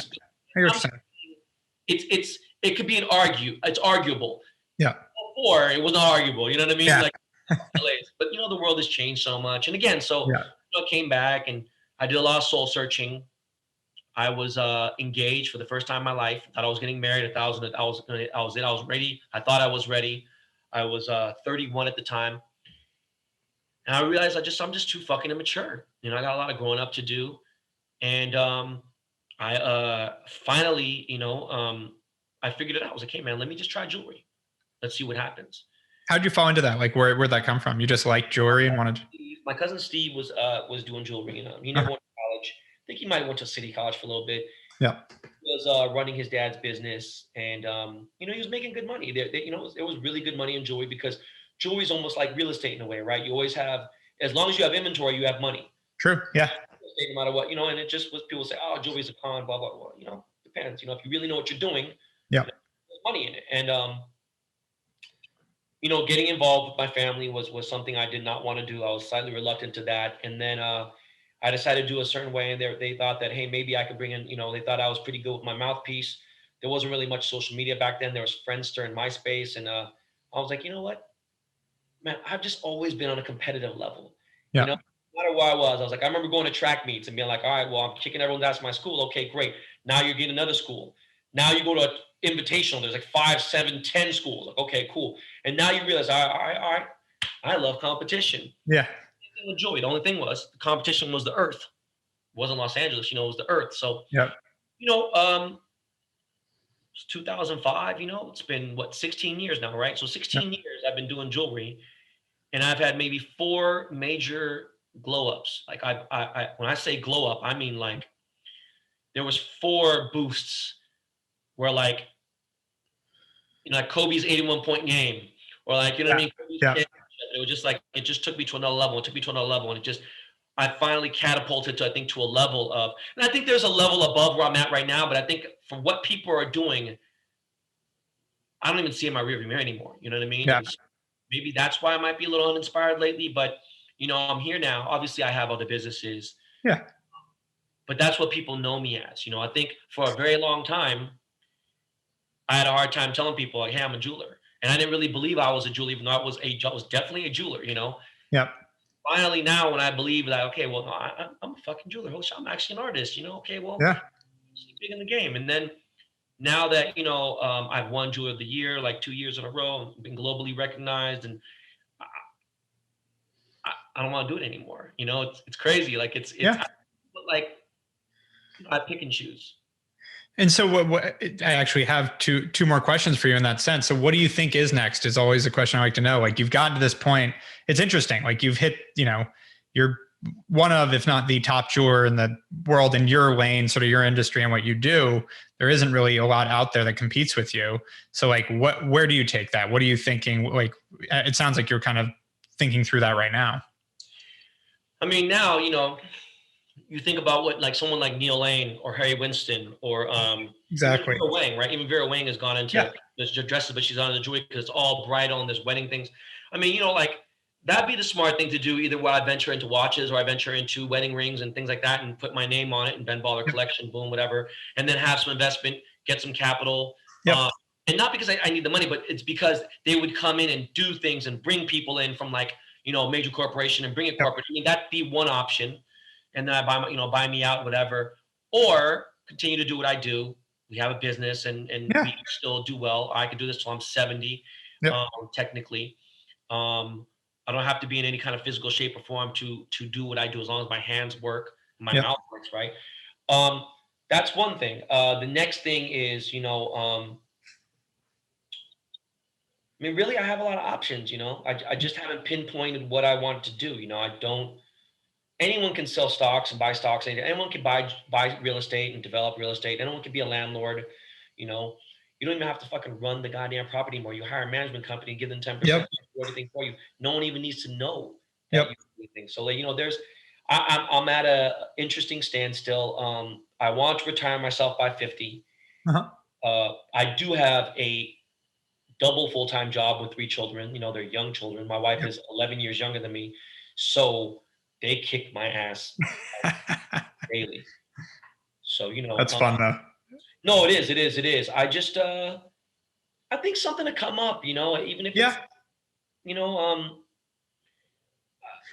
It could be it's arguable. Yeah. Before it wasn't arguable. You know what I mean? Yeah. Like, but you know, the world has changed so much. And again, so you know, I came back and I did a lot of soul searching. I was engaged for the first time in my life. Thought I was getting married. I was ready. I thought I was ready. I was 31 at the time, and I realized I'm just too fucking immature. You know, I got a lot of growing up to do, and I finally, you know, I figured it out. I was like, hey man, let me just try jewelry. Let's see what happens. How'd you fall into that? Like, where'd that come from? You just liked jewelry and wanted. My cousin Steve was doing jewelry. You know, he never went to college. I think he might have went to City College for a little bit. Yeah. He was running his dad's business, and he was making good money. It was really good money in jewelry, because jewelry is almost like real estate in a way, right? You always have, as long as you have inventory, you have money. True. Yeah. No matter what, and it just was, people say, oh, jewelry's a con, blah, blah, blah. Depends. If you really know what you're doing, yeah, there's money in it. And getting involved with my family was something I did not want to do. I was slightly reluctant to that. And then I decided to do a certain way, and they thought that, hey, maybe I could bring in, they thought I was pretty good with my mouthpiece. There wasn't really much social media back then. There was Friendster and MySpace. And I was like, you know what, man, I've just always been on a competitive level. Yeah. No matter where I was like, I remember going to track meets and being like, all right, well, I'm kicking everyone's ass at my school. Okay, great. Now you're getting another school. Now you go to an invitational. There's like 5, 7, 10 schools. Like, okay, cool. And now you realize, all right, I love competition. Yeah. Joy. The only thing was, the competition was the earth. It wasn't Los Angeles, it was the earth. So, yeah. It's 2005, it's been 16 years now, right? So 16 years I've been doing jewelry, and I've had maybe 4 major glow ups. Like I when I say glow up, I mean like there was 4 boosts where like Kobe's 81-point game, or like, what I mean? Yeah. It was just like, it just took me to another level. It took me to another level. And I finally catapulted to a level of, and I think there's a level above where I'm at right now, but I think for what people are doing, I don't even see in my rearview mirror anymore. You know what I mean? Yeah. Maybe that's why I might be a little uninspired lately, but I'm here now. Obviously I have other businesses. Yeah. But that's what people know me as. I think for a very long time, I had a hard time telling people like, hey, I'm a jeweler. And I didn't really believe I was a jeweler, even though I was definitely a jeweler, Yep. Finally, now when I believe that, okay, well, no, I'm a fucking jeweler. Holy shit, I'm actually an artist, okay, well, yeah, I'm big in the game. And then now that, I've won Jeweler of the Year like 2 years in a row, been globally recognized, and I don't want to do it anymore. It's crazy. Like like I pick and choose. And so I actually have two more questions for you in that sense. So what do you think is next is always a question I like to know. Like, you've gotten to this point. It's interesting. Like, you've hit, you're one of, if not the top jeweler in the world in your lane, sort of your industry and what you do. There isn't really a lot out there that competes with you. So like, where do you take that? What are you thinking? Like, it sounds like you're kind of thinking through that right now. I mean, now, you think about what, like someone like Neil Lane or Harry Winston or exactly Vera Wang, right? Even Vera Wang has gone into this dresses, but she's on the jewelry because it's all bridal and there's wedding things. I mean, like that'd be the smart thing to do. Either where I venture into watches or I venture into wedding rings and things like that, and put my name on it and Ben Baller collection, boom, whatever, and then have some investment, get some capital. And not because I need the money, but it's because they would come in and do things and bring people in from like, a major corporation and bring it corporate. I mean, that'd be one option. And then I buy me out, whatever, or continue to do what I do. We have a business and we still do well. I could do this till I'm 70, technically. I don't have to be in any kind of physical shape or form to do what I do, as long as my hands work, my mouth works, right? That's one thing. The next thing is, I mean, really, I have a lot of options, I just haven't pinpointed what I want to do. Anyone can sell stocks and buy stocks. Anyone can buy real estate and develop real estate. Anyone can be a landlord. You don't even have to fucking run the goddamn property anymore. You hire a management company, give them 10%, do everything for you. No one even needs to know that you do anything. So, I'm at a interesting standstill. I want to retire myself by 50. I do have a double full-time job with 3 children. They're young children. My wife is 11 years younger than me. So they kick my ass daily. So, that's fun though. No, it is. I just, I think something to come up, even if it's,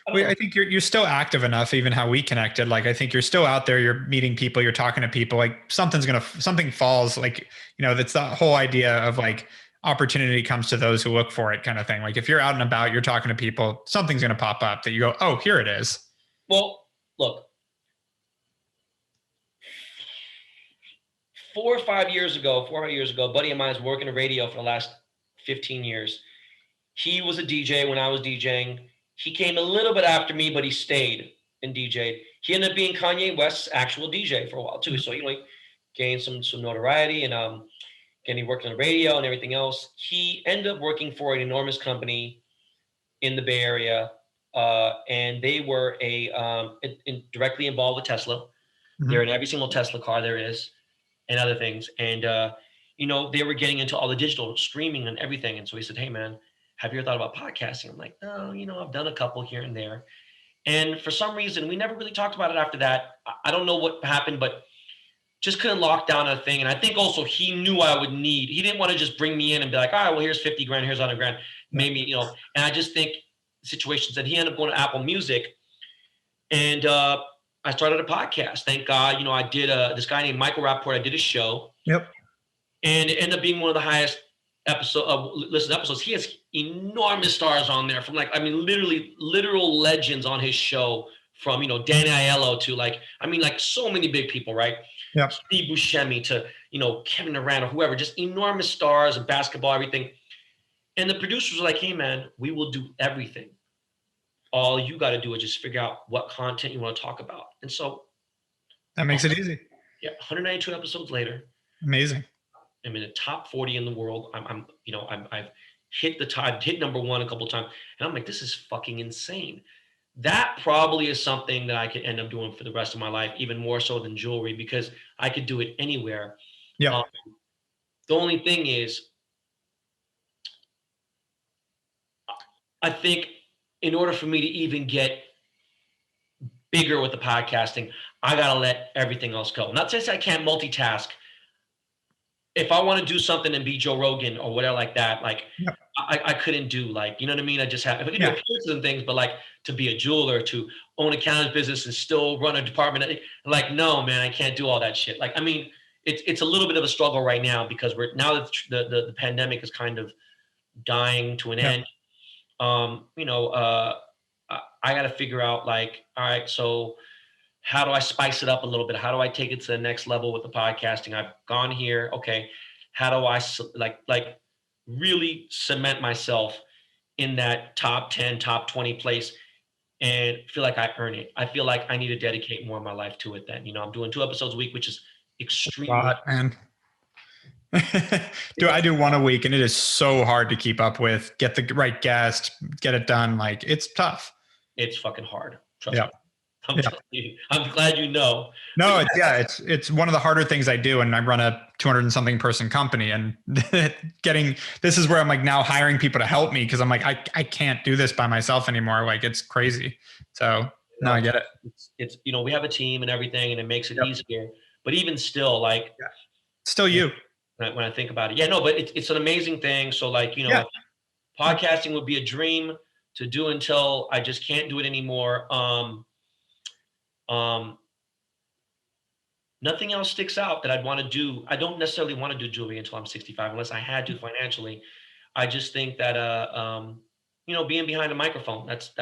I think you're still active enough, even how we connected. Like, I think you're still out there, you're meeting people, you're talking to people, like something falls, like, that's the whole idea of like, opportunity comes to those who look for it kind of thing. Like, if you're out and about, you're talking to people, something's going to pop up that you go, oh, here it is. Well, look, 4 or 5 years ago, a buddy of mine was working the radio for the last 15 years. He was a DJ when I was DJing. He came a little bit after me, but he stayed and DJ'd. He ended up being Kanye West's actual DJ for a while too. So, gained some notoriety, and again, he worked on the radio and everything else. He ended up working for an enormous company in the Bay Area, and they were directly involved with Tesla. Mm-hmm. They're in every single Tesla car there is, and other things. And they were getting into all the digital streaming and everything. And so he said, "Hey, man, have you ever thought about podcasting?" I'm like, "No, I've done a couple here and there." And for some reason, we never really talked about it after that. I don't know what happened, but just couldn't lock down a thing. And I think also he knew I would need, he didn't want to just bring me in and be like, "All right, well, here's 50 grand, here's 100 grand. Maybe, and I just think situations that he ended up going to Apple Music. And I started a podcast. Thank God, I did this guy named Michael Rappaport. I did a show. Yep. And it ended up being one of the highest listened episodes. He has enormous stars on there from literally literal legends on his show, from, Danny Aiello to so many big people, right? Yeah. Steve Buscemi to, Kevin Durant or whoever, just enormous stars of basketball, everything. And the producers were like, "Hey, man, we will do everything. All you got to do is just figure out what content you want to talk about." And so that makes it easy. Yeah. 192 episodes later. Amazing. I'm in the top 40 in the world. I've hit number one a couple of times, and I'm like, this is fucking insane. That probably is something that I could end up doing for the rest of my life, even more so than jewelry, because I could do it anywhere. Yeah. The only thing is, I think in order for me to even get bigger with the podcasting, I got to let everything else go. Not to say I can't multitask. If I want to do something and be Joe Rogan or whatever like that, I couldn't do, you know what I mean? I just have, if I could do appearances and things, but to be a jeweler, to own a cannabis business and still run a department, no, man, I can't do all that shit. It's a little bit of a struggle right now, because now that the pandemic is kind of dying to an end. I got to figure out, all right, so how do I spice it up a little bit? How do I take it to the next level with the podcasting? I've gone here. Okay. How do I really cement myself in that top 10, top 20 place and feel like I earn it? I feel like I need to dedicate more of my life to it then. I'm doing 2 episodes a week, which is extremely hard, man. I do 1 a week, and it is so hard to keep up with, get the right guest, get it done. It's tough. It's fucking hard. Trust me. I'm glad you know. No, it's one of the harder things I do, and I run a 200 and something person company, and this is where I'm now hiring people to help me, because I'm I can't do this by myself anymore. It's crazy. So no, I get it. It's we have a team and everything, and it makes it easier. But even still, still you. When I think about it, but it's an amazing thing. So podcasting would be a dream to do until I just can't do it anymore. Nothing else sticks out that I'd want to do. I don't necessarily want to do jewelry until I'm 65, unless I had to financially. I just think that being behind a microphone, that's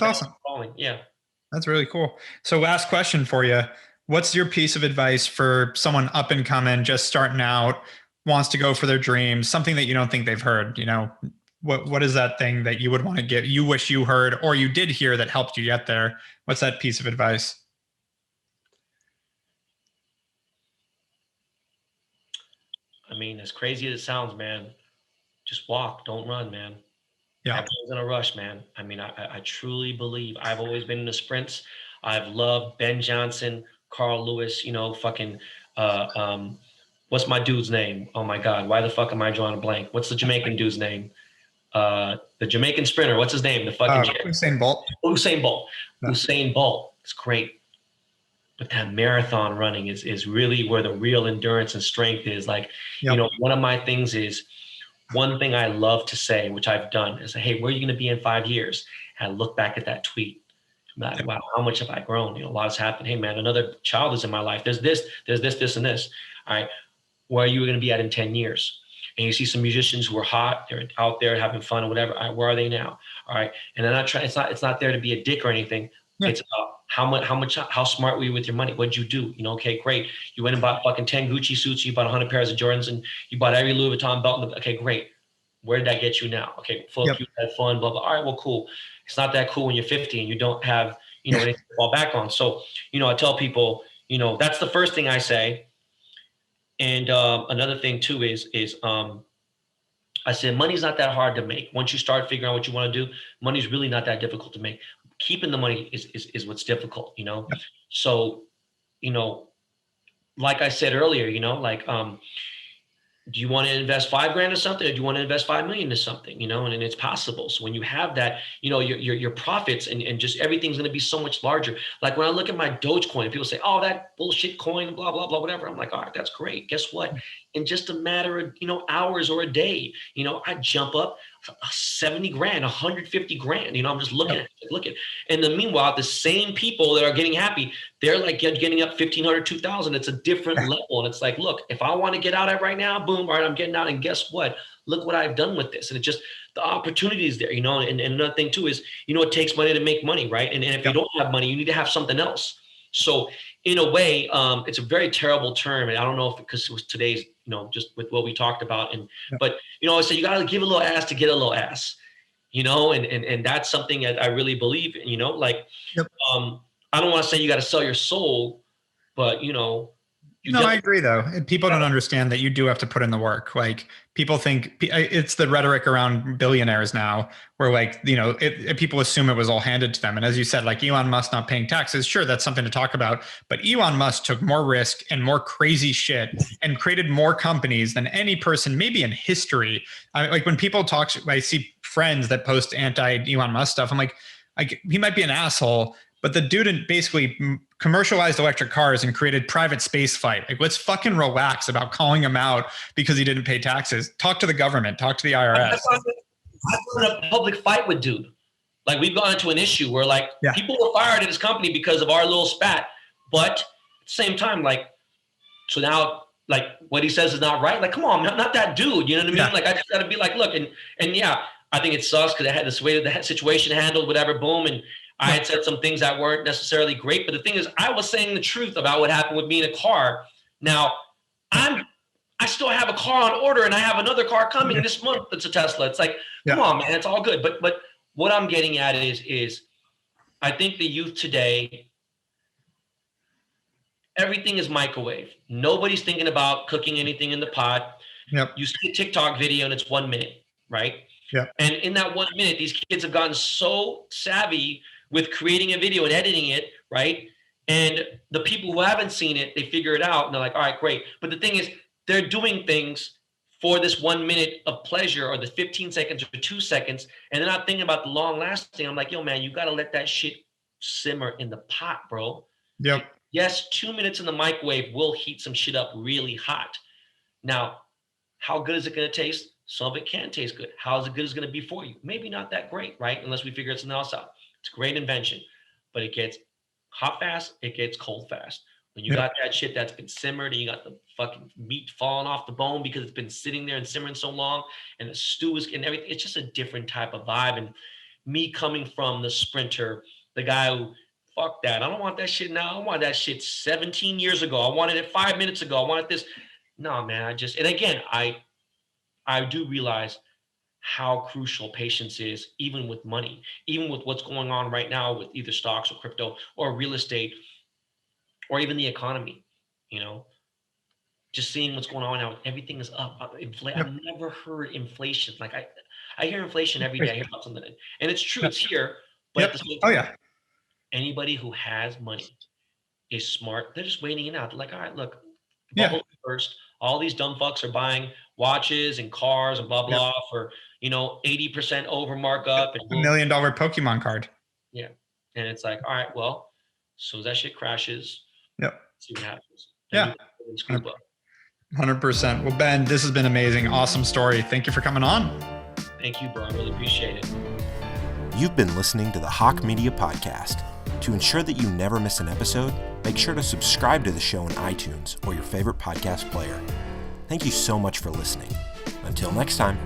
awesome. Yeah. That's really cool. So last question for you. What's your piece of advice for someone up and coming, just starting out, wants to go for their dreams, something that you don't think they've heard? What is that thing that you would want to give, you wish you heard, or you did hear that helped you get there? What's that piece of advice? As crazy as it sounds, man, just walk, don't run, man. Yeah. Everyone's in a rush, man. I truly believe, I've always been in the sprints. I've loved Ben Johnson, Carl Lewis, what's my dude's name? Oh my God, why the fuck am I drawing a blank? What's the Jamaican dude's name? The Jamaican sprinter, what's his name? The fucking Usain Bolt. Usain Bolt. No. Usain Bolt. It's great. But that marathon running is really where the real endurance and strength is. One of my things is, one thing I love to say, which I've done, is, hey, where are you going to be in 5 years? And I look back at that tweet. I'm like, wow, how much have I grown? A lot has happened. Hey, man, another child is in my life. There's this, and this. All right. Where are you going to be at in 10 years? And you see some musicians who are hot, they're out there having fun or whatever. All right, where are they now? All right. And I'm not trying, it's not there to be a dick or anything. Yeah. It's about how smart were you with your money? What'd you do? Okay, great. You went and bought fucking 10 Gucci suits. You bought 100 pairs of Jordans, and you bought every Louis Vuitton belt. Okay, great. Where did that get you now? Okay, full of you had fun, blah, blah. All right, well, cool. It's not that cool when you're 50 and you don't have, anything to fall back on. So, I tell people, that's the first thing I say. And another thing too is I said, money's not that hard to make. Once you start figuring out what you want to do, money's really not that difficult to make. Keeping the money is what's difficult, you know? So, you know, like I said earlier, you know, like, do you want to invest $5,000 or something, or do you want to invest 5 million or something, you know? And it's possible. So when you have that, you know, your profits and just everything's going to be so much larger. Like when I look at my Dogecoin, people say, oh, that bullshit coin, blah, blah, blah, whatever. I'm like, all right, that's great. Guess what? In just a matter of, you know, hours or a day, you know, I jump up 70 grand, 150 grand, you know, I'm just looking at it, look at it. And then meanwhile, the same people that are getting happy, they're like getting up 1,500, 2,000. It's a different level. And it's like, look, if I want to get out of it right now, boom, all right, I'm getting out. And guess what? Look what I've done with this. And it just, the opportunity is there, you know. And another thing too is, you know, it takes money to make money, right? And if you don't have money, you need to have something else. So in a way, it's a very terrible term. And I don't know if, because it was today's, you know, just with what we talked about. And, but, you know, I say you got to give a little ass to get a little ass, you know, and that's something that I really believe in, you know, like, I don't want to say you got to sell your soul, but, you know. I agree though. People don't understand that you do have to put in the work. Like people think it's the rhetoric around billionaires now where like, you know, people assume it was all handed to them. And as you said, like Elon Musk not paying taxes, sure, that's something to talk about. But Elon Musk took more risk and more crazy shit and created more companies than any person maybe in history. Like when people talk, I see friends that post anti-Elon Musk stuff. I'm like, he might be an asshole, but the dude basically commercialized electric cars and created private space flight. Like, let's fucking relax about calling him out because he didn't pay taxes. Talk to the government. Talk to the IRS. I put a public fight with dude. Like, we've gone into an issue where, like, people were fired at his company because of our little spat. But at the same time, like, so now, like, what he says is not right. Like, come on, not that dude. You know what I mean? Like, I just got to be like, look, and yeah, I think it sucks because I had this way the situation handled, whatever, boom, and I had said some things that weren't necessarily great, but the thing is, I was saying the truth about what happened with me in a car. Now, I still have a car on order, and I have another car coming this month. It's a Tesla. It's like, come on, man, it's all good. But what I'm getting at is, I think the youth today, everything is microwave. Nobody's thinking about cooking anything in the pot. You see a TikTok video, and it's 1 minute, right? And in that 1 minute, these kids have gotten so savvy with creating a video and editing it, right? And the people who haven't seen it, they figure it out and they're like, all right, great. But the thing is, they're doing things for this 1 minute of pleasure or the 15 seconds or 2 seconds, and they're not thinking about the long lasting. I'm like, yo, man, you got to let that shit simmer in the pot, bro. Yes, 2 minutes in the microwave will heat some shit up really hot. Now, how good is it going to taste? Some of it can taste good. How is it good is going to be for you? Maybe not that great, right? Unless we figure something else out. It's a great invention, but it gets hot fast, it gets cold fast. When you got that shit that's been simmered and you got the fucking meat falling off the bone because it's been sitting there and simmering so long, and the stew is and everything, it's just a different type of vibe. And me coming from the sprinter, the guy who, fuck that, I don't want that shit now. I want that shit 17 years ago. I wanted it 5 minutes ago. I wanted this. No, man, and again, I do realize how crucial patience is, even with money, even with what's going on right now with either stocks or crypto or real estate or even the economy, you know, just seeing what's going on now. Everything is up. I've never heard inflation. Like I hear inflation every day. I hear about something, and it's true. It's here. But at the same time, anybody who has money is smart. They're just waiting it out. They're like, all right, look, first, all these dumb fucks are buying watches and cars and blah, blah, for, you know, 80% over markup. And $1 million Pokemon card. Yeah. And it's like, all right, well, so as that shit crashes, see what happens. 100%. Well, Ben, this has been amazing. Awesome story. Thank you for coming on. Thank you, bro. I really appreciate it. You've been listening to the Hawke Media Podcast. To ensure that you never miss an episode, make sure to subscribe to the show in iTunes or your favorite podcast player. Thank you so much for listening. Until next time.